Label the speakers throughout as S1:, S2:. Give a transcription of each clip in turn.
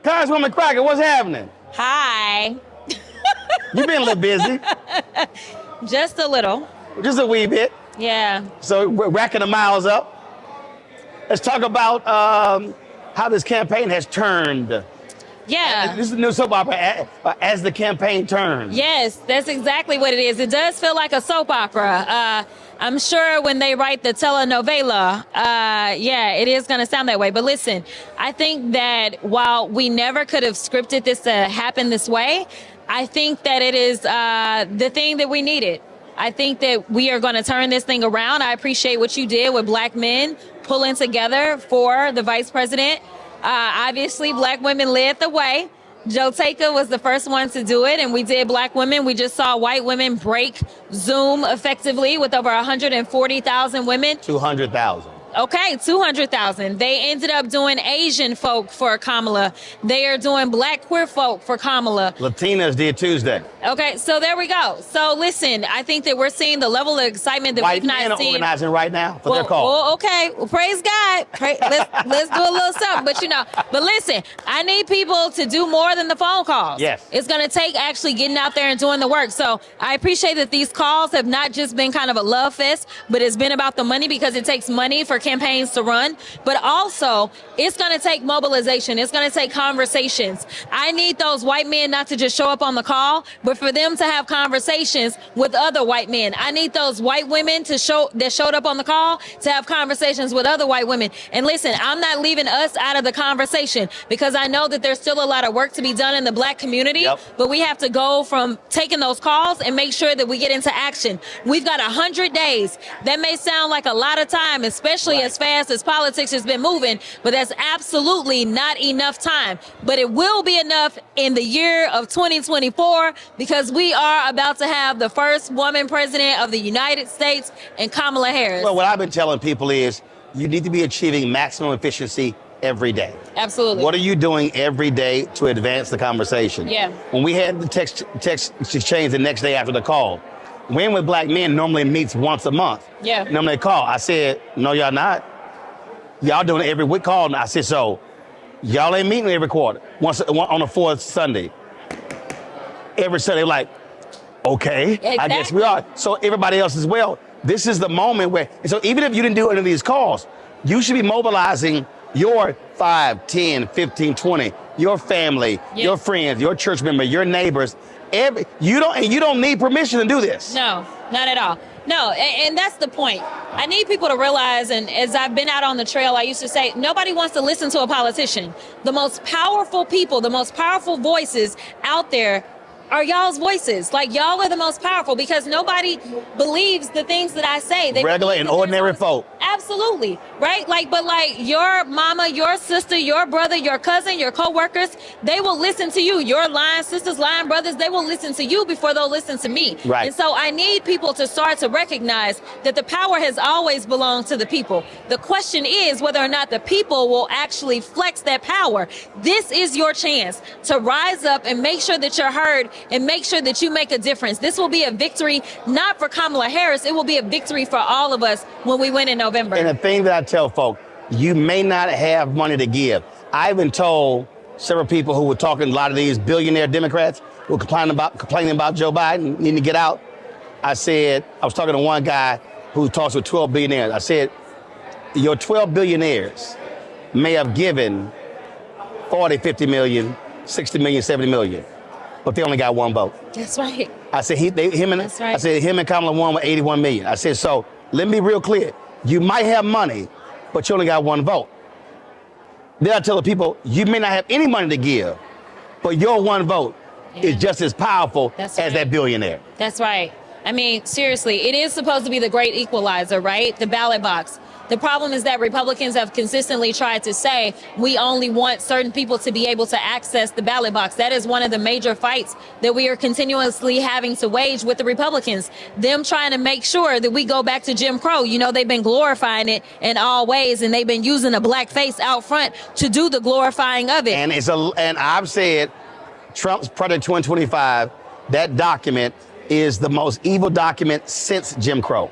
S1: Congresswoman Crockett, what's happening?
S2: Hi.
S1: You've been a little busy.
S2: Just a little.
S1: Just a wee bit.
S2: Yeah.
S1: So we're racking the miles up. Let's talk about how this campaign has turned.
S2: Yeah.
S1: This is the new soap opera as the campaign turns.
S2: Yes, that's exactly what it is. It does feel like a soap opera. I'm sure when they write the telenovela, it is going to sound that way. But listen, I think that while we never could have scripted this to happen this way, I think that it is the thing that we needed. I think that we are going to turn this thing around. I appreciate what you did with Black men pulling together for the vice president. Obviously, Black women led the way. Joe Taker was the first one to do it, and we did Black women. We just saw white women break Zoom effectively with over 140,000 women.
S1: 200,000.
S2: Okay, 200,000. They ended up doing Asian folk for Kamala. They are doing Black queer folk for Kamala.
S1: Latinas did Tuesday.
S2: Okay, so there we go. So listen, I think that we're seeing the level of excitement that
S1: White
S2: we've
S1: men
S2: not
S1: are
S2: seen.
S1: organizing right now for their call.
S2: Well, okay. Well, praise God. Let's do a little something. But listen, I need people to do more than the phone calls.
S1: Yes.
S2: It's going to take actually getting out there and doing the work. So I appreciate that these calls have not just been kind of a love fest, but it's been about the money because it takes money for campaigns to run. But also, it's going to take mobilization. It's going to take conversations. I need those white men not to just show up on the call, but for them to have conversations with other white men. I need those white women that showed up on the call to have conversations with other white women. And listen, I'm not leaving us out of the conversation because I know that there's still a lot of work to be done in the Black community, but we have to go from taking those calls and make sure that we get into action. We've got 100 days. That may sound like a lot of time, especially as fast as politics has been moving, but that's absolutely not enough time. But it will be enough in the year of 2024 because we are about to have the first woman president of the United States and Kamala Harris.
S1: Well, what I've been telling people is you need to be achieving maximum efficiency every day.
S2: Absolutely.
S1: What are you doing every day to advance the conversation?
S2: Yeah.
S1: When we had the text exchange the next day after the call, Win with Black Men normally meets once a month.
S2: Yeah.
S1: Normally they call. I said, no, y'all not. Y'all doing it every week call. I said, so y'all ain't meeting every quarter, once on the fourth Sunday. Every Sunday, like, okay,
S2: exactly.
S1: I guess we are. So everybody else as well. This is the moment where, so even if you didn't do any of these calls, you should be mobilizing your 5, 10, 15, 20, your family, your friends, your church member, your neighbors. You don't need permission to do this.
S2: No, not at all. No, and that's the point. I need people to realize, and as I've been out on the trail, I used to say, nobody wants to listen to a politician. The most powerful people, the most powerful voices out there are y'all's voices. Like, y'all are the most powerful because nobody believes the things that I say. They
S1: regular and ordinary folk.
S2: Absolutely, right? But your mama, your sister, your brother, your cousin, your co-workers, they will listen to you. Your lying sisters, lying brothers, they will listen to you before they'll listen to me.
S1: Right.
S2: And so I need people to start to recognize that the power has always belonged to the people. The question is whether or not the people will actually flex that power. This is your chance to rise up and make sure that you're heard and make sure that you make a difference. This will be a victory, not for Kamala Harris. It will be a victory for all of us when we win in November.
S1: And the thing that I tell folk, you may not have money to give. I even told several people who were talking, a lot of these billionaire Democrats who were complaining about Joe Biden needing to get out. I was talking to one guy who talks with 12 billionaires. I said, your 12 billionaires may have given 40, 50 million, 60 million, 70 million. But they only got one vote.
S2: That's right.
S1: I said
S2: That's right.
S1: I said him and Kamala won with 81 million. I said, so let me be real clear. You might have money, but you only got one vote. Then I tell the people, you may not have any money to give, but your one vote is just as powerful as that billionaire.
S2: That's right. I mean, seriously, it is supposed to be the great equalizer, right? The ballot box. The problem is that Republicans have consistently tried to say we only want certain people to be able to access the ballot box. That is one of the major fights that we are continuously having to wage with the Republicans. Them trying to make sure that we go back to Jim Crow. You know, they've been glorifying it in all ways, and they've been using a black face out front to do the glorifying of it.
S1: And I've said Trump's Project 2025, that document is the most evil document since Jim Crow.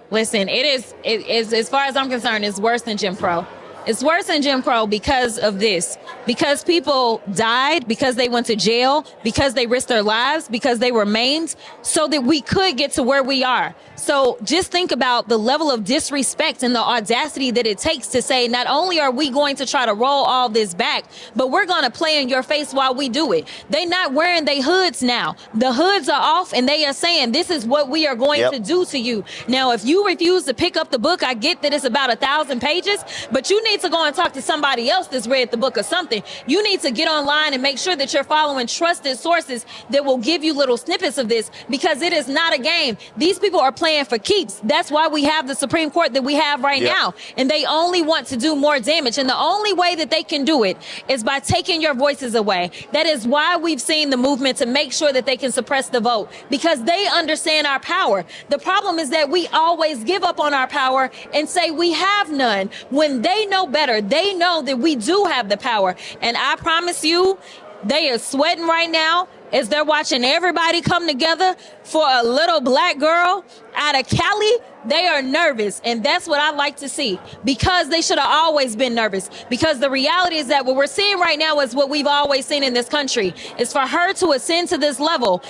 S2: Listen, it is, as far as I'm concerned, it's worse than Jim Crow. It's worse than Jim Crow because of this. Because people died, because they went to jail, because they risked their lives, because they were maimed, so that we could get to where we are. So just think about the level of disrespect and the audacity that it takes to say, not only are we going to try to roll all this back, but we're going to play in your face while we do it. They're not wearing their hoods now. The hoods are off and they are saying, this is what we are going to do to you. Now, if you refuse to pick up the book, I get that it's about 1,000 pages, but you need to go and talk to somebody else that's read the book or something. You need to get online and make sure that you're following trusted sources that will give you little snippets of this, because it is not a game. These people are playing for keeps. That's why we have the Supreme Court that we have right now. And they only want to do more damage. And the only way that they can do it is by taking your voices away. That is why we've seen the movement to make sure that they can suppress the vote, because they understand our power. The problem is that we always give up on our power and say we have none, when they know better. They know that we do have the power. And I promise you, they are sweating right now as they're watching everybody come together for a little black girl out of Cali. They are nervous, and that's what I like to see, because they should have always been nervous. Because the reality is that what we're seeing right now is what we've always seen in this country, is for her to ascend to this level.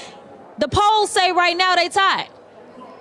S2: The polls say right now they tied.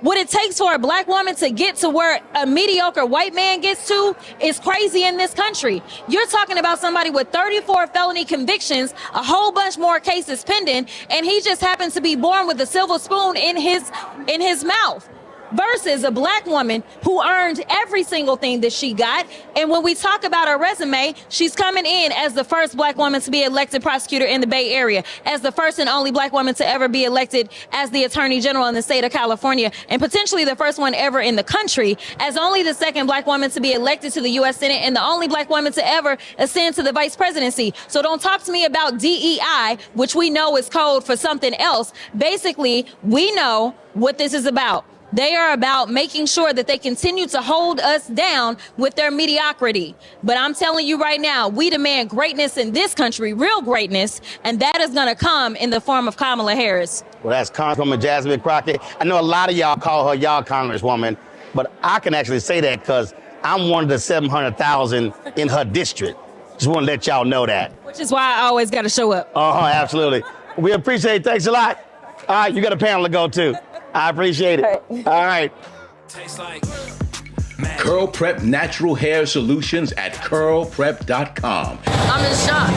S2: What it takes for a black woman to get to where a mediocre white man gets to is crazy in this country. You're talking about somebody with 34 felony convictions, a whole bunch more cases pending, and he just happens to be born with a silver spoon in his mouth. Versus a black woman who earned every single thing that she got. And when we talk about her resume, she's coming in as the first black woman to be elected prosecutor in the Bay Area, as the first and only black woman to ever be elected as the Attorney General in the state of California, and potentially the first one ever in the country, as only the second black woman to be elected to the U.S. Senate, and the only black woman to ever ascend to the vice presidency. So don't talk to me about DEI, which we know is code for something else. Basically, we know what this is about. They are about making sure that they continue to hold us down with their mediocrity. But I'm telling you right now, we demand greatness in this country, real greatness, and that is going to come in the form of Kamala Harris.
S1: Well, that's Congresswoman Jasmine Crockett. I know a lot of y'all call her y'all Congresswoman, but I can actually say that because I'm one of the 700,000 in her district. Just want to let y'all know that.
S2: Which is why I always got to show up.
S1: Absolutely. We appreciate it. Thanks a lot. All right, you got a panel to go to. I appreciate it. All right.
S3: Curl Prep Natural Hair Solutions at curlprep.com.
S2: I'm in shock.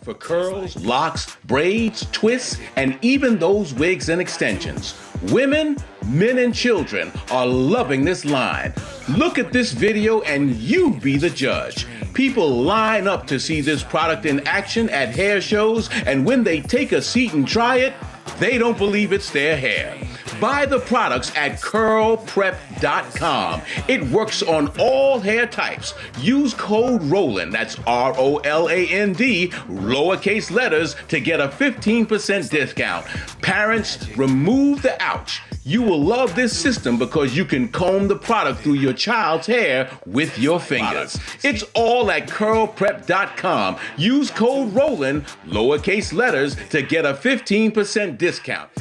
S3: For curls, locks, braids, twists, and even those wigs and extensions. Women, men, and children are loving this line. Look at this video and you be the judge. People line up to see this product in action at hair shows, and when they take a seat and try it, they don't believe it's their hair. Buy the products at curlprep.com. It works on all hair types. Use code ROLAND, that's ROLAND, lowercase letters, to get a 15% discount. Parents, remove the ouch. You will love this system because you can comb the product through your child's hair with your fingers. It's all at curlprep.com. Use code ROLAND, lowercase letters, to get a 15% discount.